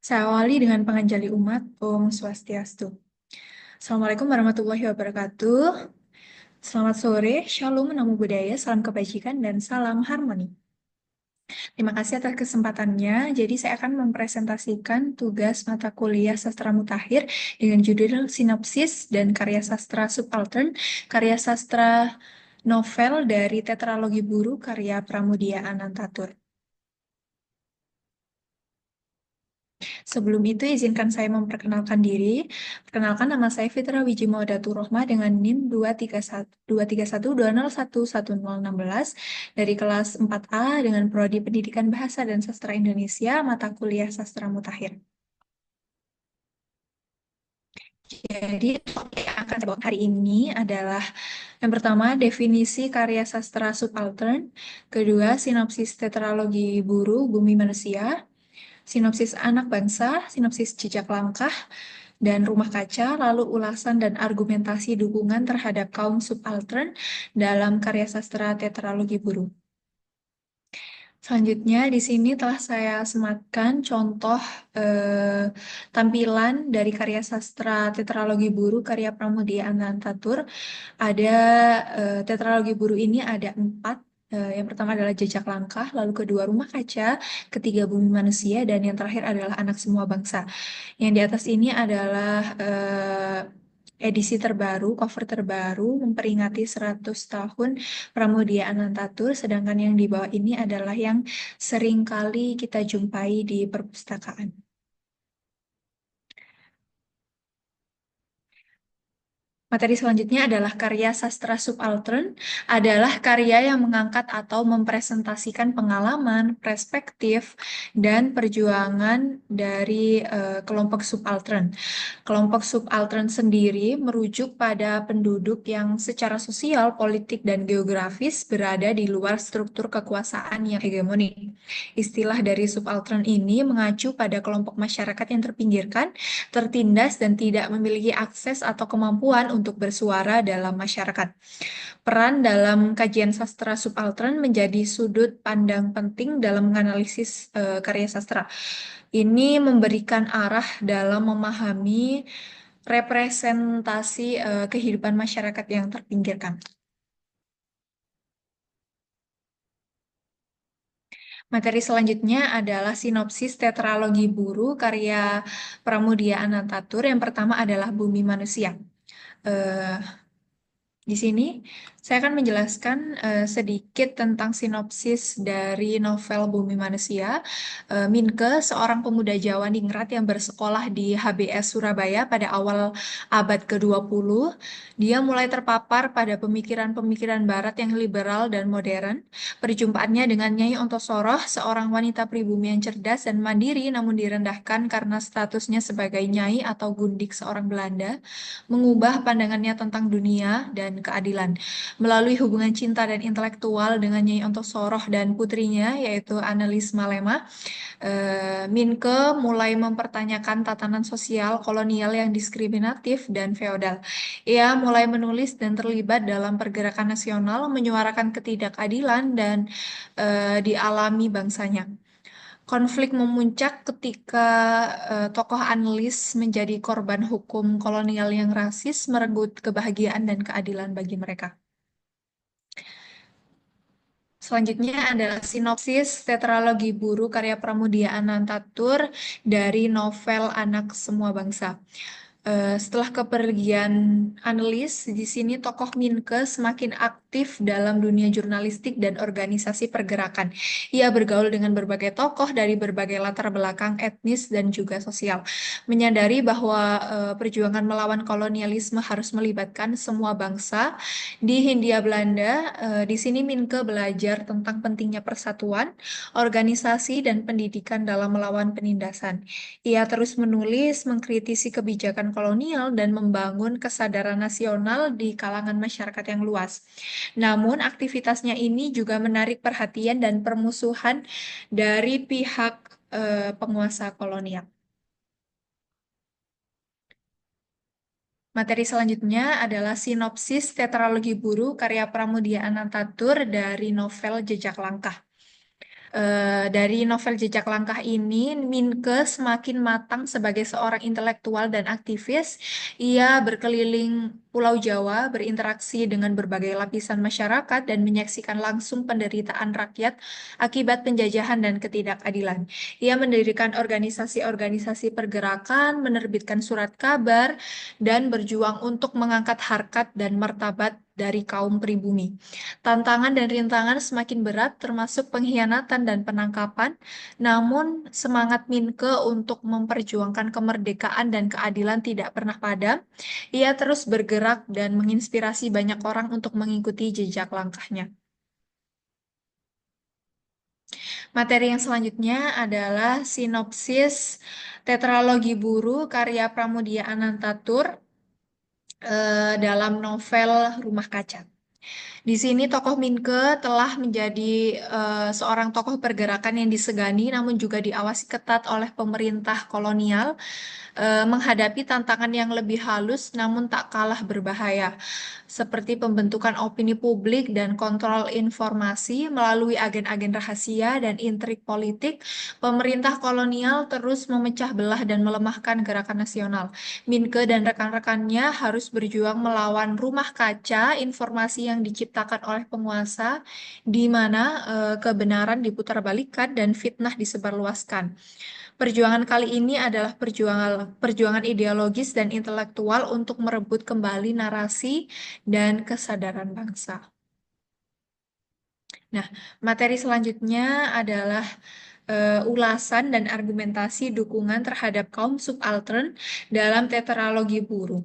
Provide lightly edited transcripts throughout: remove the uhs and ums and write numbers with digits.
Saya awali dengan penganjali umat, Om Swastiastu. Assalamualaikum warahmatullahi wabarakatuh. Selamat sore, Shalom, Namo Buddhaya, salam kebajikan, dan salam harmoni. Terima kasih atas kesempatannya. Jadi saya akan mempresentasikan tugas mata kuliah Sastra Mutakhir dengan judul Sinopsis dan Karya Sastra Subaltern, karya sastra novel dari Tetralogi Buru karya Pramudia Anantatur. Sebelum itu, izinkan saya memperkenalkan diri. Perkenalkan, nama saya Fitra Wijimaudatur Rohmah dengan NIM 23120111016 dari kelas 4A dengan Prodi Pendidikan Bahasa dan Sastra Indonesia, mata kuliah Sastra Mutakhir. Jadi, topik yang akan saya bawa hari ini adalah yang pertama, definisi karya sastra subaltern. Kedua, sinopsis tetralogi Buru Bumi Manusia. Sinopsis anak bangsa, sinopsis jejak langkah, dan rumah kaca, lalu ulasan dan argumentasi dukungan terhadap kaum subaltern dalam karya sastra tetralogi Buru. Selanjutnya, di sini telah saya sematkan contoh tampilan dari karya sastra tetralogi Buru karya Pramudia Anantatur. Ada tetralogi Buru ini ada 4. Yang pertama adalah Jejak Langkah, lalu kedua Rumah Kaca, ketiga Bumi Manusia, dan yang terakhir adalah Anak Semua Bangsa. Yang di atas ini adalah edisi terbaru, cover terbaru memperingati 100 tahun Pramudia Anantatur, sedangkan yang di bawah ini adalah yang sering kali kita jumpai di perpustakaan. Materi selanjutnya adalah karya sastra subaltern, adalah karya yang mengangkat atau mempresentasikan pengalaman, perspektif, dan perjuangan dari kelompok subaltern. Kelompok subaltern sendiri merujuk pada penduduk yang secara sosial, politik, dan geografis berada di luar struktur kekuasaan yang hegemoni. Istilah dari subaltern ini mengacu pada kelompok masyarakat yang terpinggirkan, tertindas, dan tidak memiliki akses atau kemampuan untuk bersuara dalam masyarakat. Peran dalam kajian sastra subaltern menjadi sudut pandang penting dalam menganalisis karya sastra. Ini memberikan arah dalam memahami representasi kehidupan masyarakat yang terpinggirkan. Materi selanjutnya adalah sinopsis tetralogi Buru karya Pramudia Anantatur. Yang pertama adalah Bumi Manusia. Eh, Di sini saya akan menjelaskan sedikit tentang sinopsis dari novel Bumi Manusia. Minke, seorang pemuda Jawa Ningrat yang bersekolah di HBS Surabaya pada awal abad ke-20, dia mulai terpapar pada pemikiran-pemikiran Barat yang liberal dan modern. Perjumpaannya dengan Nyai Ontosoroh, seorang wanita pribumi yang cerdas dan mandiri namun direndahkan karena statusnya sebagai Nyai atau Gundik seorang Belanda, mengubah pandangannya tentang dunia dan keadilan. Melalui hubungan cinta dan intelektual dengan Nyai Ontosoroh dan putrinya, yaitu Annelies Malema, Minke mulai mempertanyakan tatanan sosial kolonial yang diskriminatif dan feodal. Ia mulai menulis dan terlibat dalam pergerakan nasional, menyuarakan ketidakadilan dan dialami bangsanya. Konflik memuncak ketika tokoh Annelies menjadi korban hukum kolonial yang rasis, merenggut kebahagiaan dan keadilan bagi mereka. Selanjutnya adalah sinopsis tetralogi Buru karya Pramudia Anantatur dari novel Anak Semua Bangsa. Setelah kepergian Annelies, di sini tokoh Minke semakin aktif dalam dunia jurnalistik dan organisasi pergerakan. Ia bergaul dengan berbagai tokoh dari berbagai latar belakang etnis dan juga sosial. Menyadari bahwa perjuangan melawan kolonialisme harus melibatkan semua bangsa. Di Hindia Belanda, di sini Minke belajar tentang pentingnya persatuan, organisasi, dan pendidikan dalam melawan penindasan. Ia terus menulis, mengkritisi kebijakan kolonial, dan membangun kesadaran nasional di kalangan masyarakat yang luas. Namun, aktivitasnya ini juga menarik perhatian dan permusuhan dari pihak penguasa kolonial. Materi selanjutnya adalah sinopsis tetralogi Buru karya Pramudia Anantatur dari novel Jejak Langkah. Dari novel Jejak Langkah ini, Minke semakin matang sebagai seorang intelektual dan aktivis. Ia berkeliling Pulau Jawa, berinteraksi dengan berbagai lapisan masyarakat, dan menyaksikan langsung penderitaan rakyat akibat penjajahan dan ketidakadilan. Ia mendirikan organisasi-organisasi pergerakan, menerbitkan surat kabar, dan berjuang untuk mengangkat harkat dan martabat dari kaum pribumi. Tantangan dan rintangan semakin berat, termasuk pengkhianatan dan penangkapan. Namun, semangat Minke untuk memperjuangkan kemerdekaan dan keadilan tidak pernah padam. Ia terus bergerak dan menginspirasi banyak orang untuk mengikuti jejak langkahnya. Materi yang selanjutnya adalah sinopsis Tetralogi Buru karya Pramudia Anantatur dalam novel Rumah Kaca. Di sini tokoh Minke telah menjadi seorang tokoh pergerakan yang disegani namun juga diawasi ketat oleh pemerintah kolonial menghadapi tantangan yang lebih halus namun tak kalah berbahaya, seperti pembentukan opini publik dan kontrol informasi melalui agen-agen rahasia dan intrik politik. Pemerintah kolonial terus memecah belah dan melemahkan gerakan nasional. Minke dan rekan-rekannya harus berjuang melawan rumah kaca informasi yang diciptakan oleh penguasa, di mana kebenaran diputarbalikkan dan fitnah disebarluaskan. Perjuangan kali ini adalah perjuangan ideologis dan intelektual untuk merebut kembali narasi dan kesadaran bangsa. Nah, materi selanjutnya adalah ulasan dan argumentasi dukungan terhadap kaum subaltern dalam tetralogi Buru.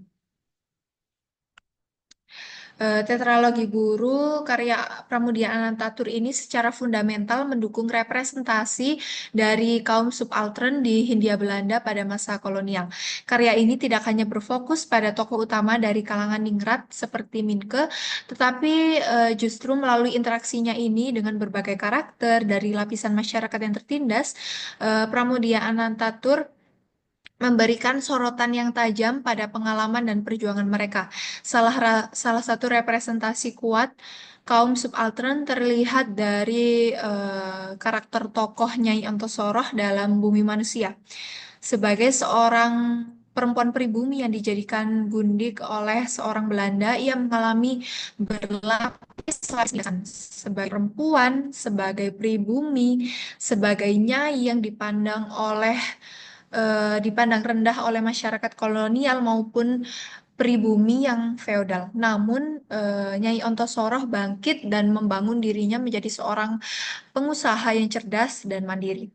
Tetralogi Guru karya Pramudia Anantatur ini secara fundamental mendukung representasi dari kaum subaltern di Hindia Belanda pada masa kolonial. Karya ini tidak hanya berfokus pada tokoh utama dari kalangan ningrat seperti Minke, tetapi justru melalui interaksinya ini dengan berbagai karakter dari lapisan masyarakat yang tertindas, Pramudia Anantatur memberikan sorotan yang tajam pada pengalaman dan perjuangan mereka. Salah satu representasi kuat kaum subaltern terlihat dari karakter tokoh Nyai Ontosoroh dalam Bumi Manusia. Sebagai seorang perempuan pribumi yang dijadikan gundik oleh seorang Belanda, ia mengalami berlapis-lapis sebagai perempuan, sebagai pribumi, sebagai nyai yang dipandang rendah oleh masyarakat kolonial maupun pribumi yang feodal. Namun, Nyai Ontosoroh bangkit dan membangun dirinya menjadi seorang pengusaha yang cerdas dan mandiri.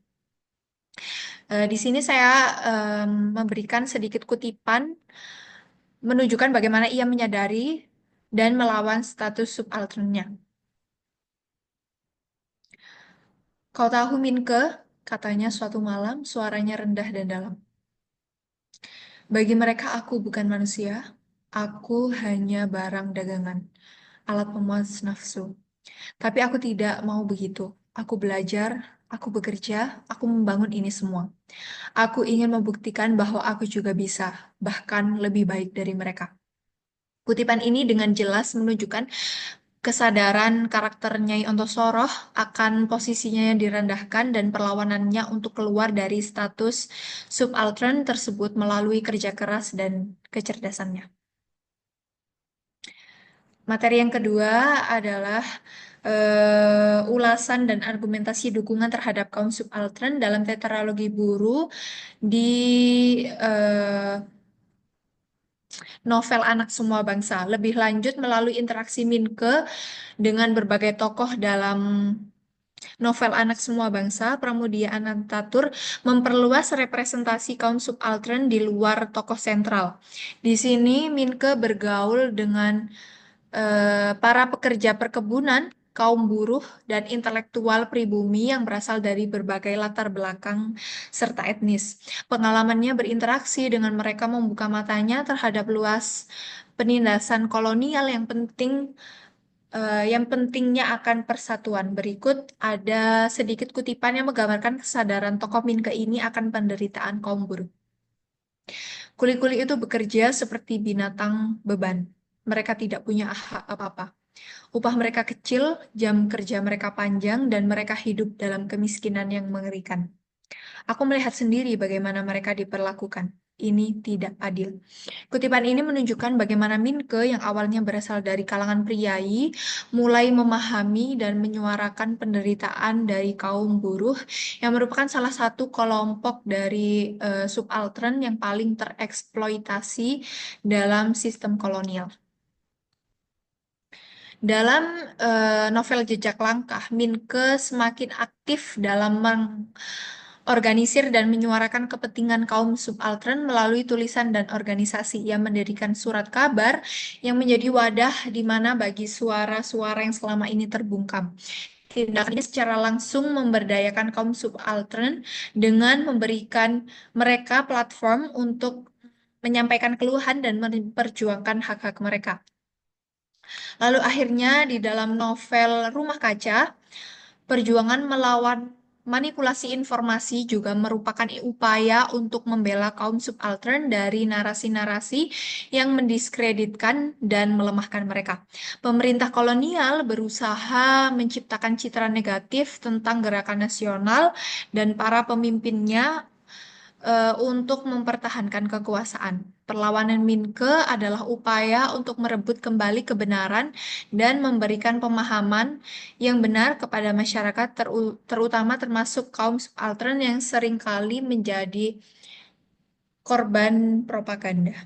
Di sini saya memberikan sedikit kutipan menunjukkan bagaimana ia menyadari dan melawan status subalternnya. Kau tahu Minke? Katanya suatu malam, suaranya rendah dan dalam. Bagi mereka aku bukan manusia, aku hanya barang dagangan, alat pemuas nafsu. Tapi aku tidak mau begitu. Aku belajar, aku bekerja, aku membangun ini semua. Aku ingin membuktikan bahwa aku juga bisa, bahkan lebih baik dari mereka. Kutipan ini dengan jelas menunjukkan kesadaran karakter Nyai Ontosoroh akan posisinya yang direndahkan dan perlawanannya untuk keluar dari status subaltern tersebut melalui kerja keras dan kecerdasannya. Materi yang kedua adalah ulasan dan argumentasi dukungan terhadap kaum subaltern dalam tetralogi Buru di eh, novel Anak Semua Bangsa. Lebih lanjut melalui interaksi Minke dengan berbagai tokoh dalam novel Anak Semua Bangsa, Pramudia Anantatur memperluas representasi kaum subaltern di luar tokoh sentral. Di sini Minke bergaul dengan para pekerja perkebunan, kaum buruh, dan intelektual pribumi yang berasal dari berbagai latar belakang serta etnis. Pengalamannya berinteraksi dengan mereka membuka matanya terhadap luas penindasan kolonial yang pentingnya akan persatuan. Berikut ada sedikit kutipan yang menggambarkan kesadaran tokoh Minke ini akan penderitaan kaum buruh. Kuli-kuli itu bekerja seperti binatang beban. Mereka tidak punya hak apa-apa. Upah mereka kecil, jam kerja mereka panjang, dan mereka hidup dalam kemiskinan yang mengerikan. Aku melihat sendiri bagaimana mereka diperlakukan. Ini tidak adil. Kutipan ini menunjukkan bagaimana Minke yang awalnya berasal dari kalangan priai mulai memahami dan menyuarakan penderitaan dari kaum buruh yang merupakan salah satu kelompok dari subaltern yang paling tereksploitasi dalam sistem kolonial. Dalam novel Jejak Langkah, Minke semakin aktif dalam mengorganisir dan menyuarakan kepentingan kaum subaltern melalui tulisan dan organisasi. Ia mendirikan surat kabar yang menjadi wadah di mana bagi suara-suara yang selama ini terbungkam. Tindakan ini secara langsung memberdayakan kaum subaltern dengan memberikan mereka platform untuk menyampaikan keluhan dan memperjuangkan hak-hak mereka. Lalu akhirnya di dalam novel Rumah Kaca, perjuangan melawan manipulasi informasi juga merupakan upaya untuk membela kaum subaltern dari narasi-narasi yang mendiskreditkan dan melemahkan mereka. Pemerintah kolonial berusaha menciptakan citra negatif tentang gerakan nasional dan para pemimpinnya untuk mempertahankan kekuasaan. Perlawanan Minke adalah upaya untuk merebut kembali kebenaran dan memberikan pemahaman yang benar kepada masyarakat, terutama termasuk kaum subaltern yang seringkali menjadi korban propaganda.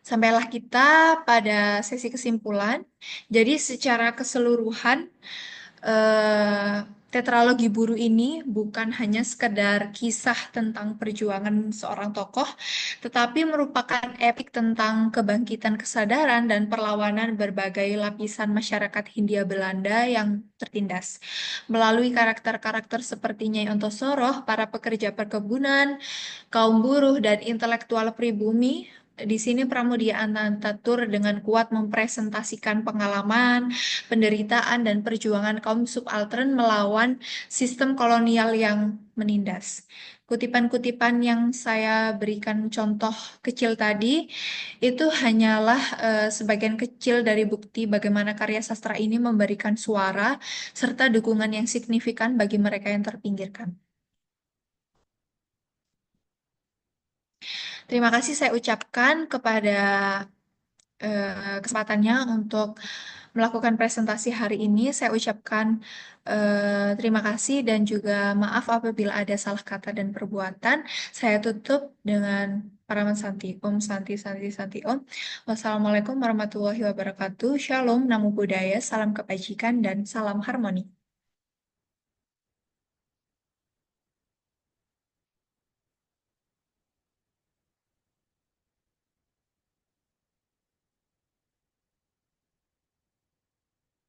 Sampailah kita pada sesi kesimpulan. Jadi secara keseluruhan, tetralogi Buru ini bukan hanya sekedar kisah tentang perjuangan seorang tokoh, tetapi merupakan epik tentang kebangkitan kesadaran dan perlawanan berbagai lapisan masyarakat Hindia Belanda yang tertindas. Melalui karakter-karakter seperti Nyai Ontosoroh, para pekerja perkebunan, kaum buruh, dan intelektual pribumi, di sini Pramudia Anantatur dengan kuat mempresentasikan pengalaman, penderitaan, dan perjuangan kaum subaltern melawan sistem kolonial yang menindas. Kutipan-kutipan yang saya berikan contoh kecil tadi itu hanyalah sebagian kecil dari bukti bagaimana karya sastra ini memberikan suara serta dukungan yang signifikan bagi mereka yang terpinggirkan. Terima kasih saya ucapkan kepada kesempatannya untuk melakukan presentasi hari ini. Saya ucapkan terima kasih dan juga maaf apabila ada salah kata dan perbuatan. Saya tutup dengan paraman Santi. Om Santi Santi Santi Om. Wassalamualaikum warahmatullahi wabarakatuh. Shalom, namo buddhaya, salam kebajikan dan salam harmoni.